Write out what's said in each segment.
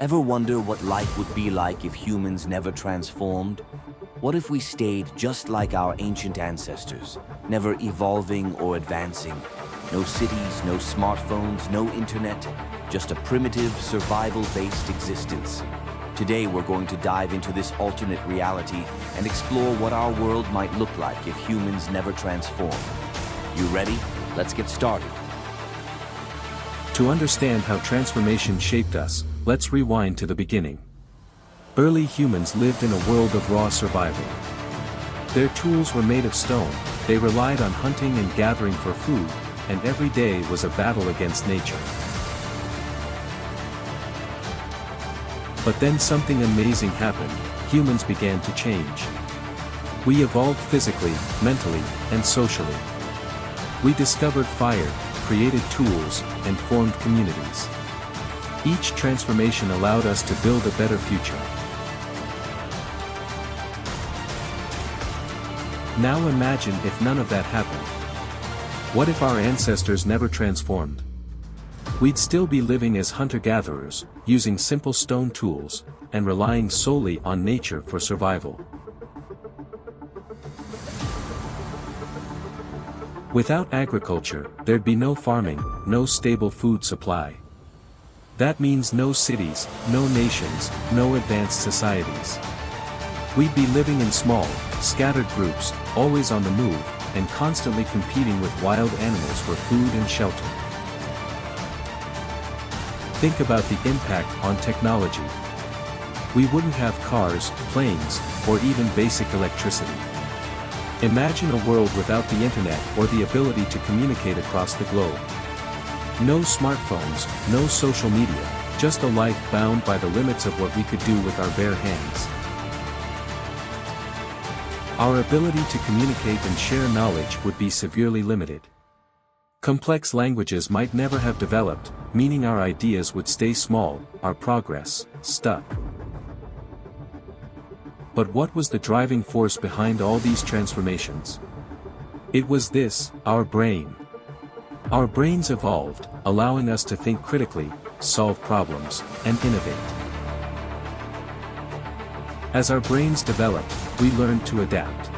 Ever wonder what life would be like if humans never transformed? What if we stayed just like our ancient ancestors, never evolving or advancing? No cities, no smartphones, no internet, just a primitive, survival-based existence. Today we're going to dive into this alternate reality and explore what our world might look like if humans never transformed. You ready? Let's get started. To understand how transformation shaped us, let's rewind to the beginning. Early humans lived in a world of raw survival. Their tools were made of stone, they relied on hunting and gathering for food, and every day was a battle against nature. But then something amazing happened. Humans began to change. We evolved physically, mentally, and socially. We discovered fire, created tools, and formed communities. Each transformation allowed us to build a better future. Now imagine if none of that happened. What if our ancestors never transformed? We'd still be living as hunter-gatherers, using simple stone tools, and relying solely on nature for survival. Without agriculture, there'd be no farming, no stable food supply. That means no cities, no nations, no advanced societies. We'd be living in small, scattered groups, always on the move, and constantly competing with wild animals for food and shelter. Think about the impact on technology. We wouldn't have cars, planes, or even basic electricity. Imagine a world without the internet or the ability to communicate across the globe. No smartphones, no social media, just a life bound by the limits of what we could do with our bare hands. Our ability to communicate and share knowledge would be severely limited. Complex languages might never have developed, meaning our ideas would stay small, our progress, stuck. But what was the driving force behind all these transformations? It was this, our brain. Our brains evolved, allowing us to think critically, solve problems, and innovate. As our brains developed, we learned to adapt.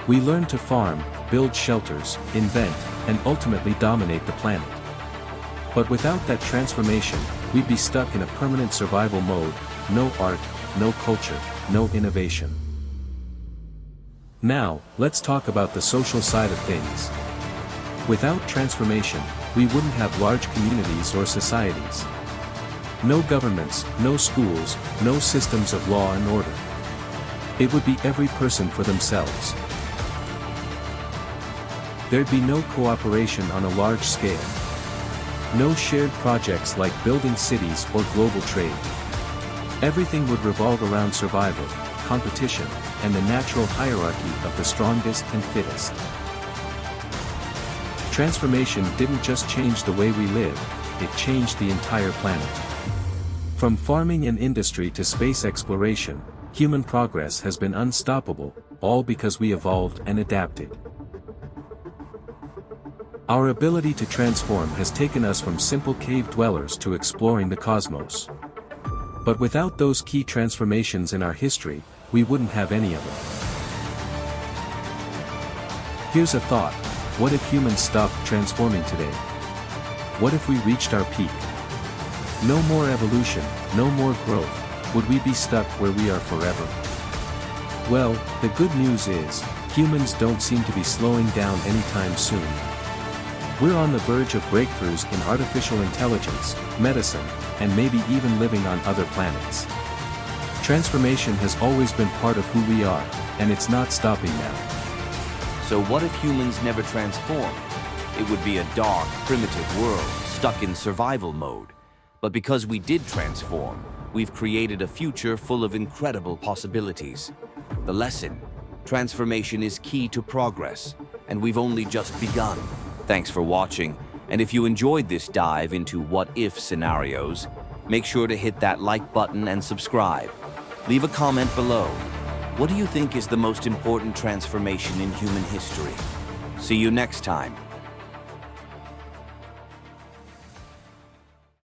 We learned to farm, build shelters, invent, and ultimately dominate the planet. But without that transformation, we'd be stuck in a permanent survival mode, no art, no culture, no innovation. Now, let's talk about the social side of things. Without transformation, we wouldn't have large communities or societies. No governments, no schools, no systems of law and order. It would be every person for themselves. There'd be no cooperation on a large scale. No shared projects like building cities or global trade. Everything would revolve around survival, competition, and the natural hierarchy of the strongest and fittest. Transformation didn't just change the way we live, it changed the entire planet. From farming and industry to space exploration, human progress has been unstoppable, all because we evolved and adapted. Our ability to transform has taken us from simple cave dwellers to exploring the cosmos. But without those key transformations in our history, we wouldn't have any of them. Here's a thought: what if humans stopped transforming today? What if we reached our peak? No more evolution, no more growth, would we be stuck where we are forever? Well, the good news is, humans don't seem to be slowing down anytime soon. We're on the verge of breakthroughs in artificial intelligence, medicine, and maybe even living on other planets. Transformation has always been part of who we are, and it's not stopping now. So what if humans never transformed? It would be a dark, primitive world, stuck in survival mode. But because we did transform, we've created a future full of incredible possibilities. The lesson: transformation is key to progress, and we've only just begun. Thanks for watching, and if you enjoyed this dive into what-if scenarios, make sure to hit that like button and subscribe. Leave a comment below. What do you think is the most important transformation in human history? See you next time.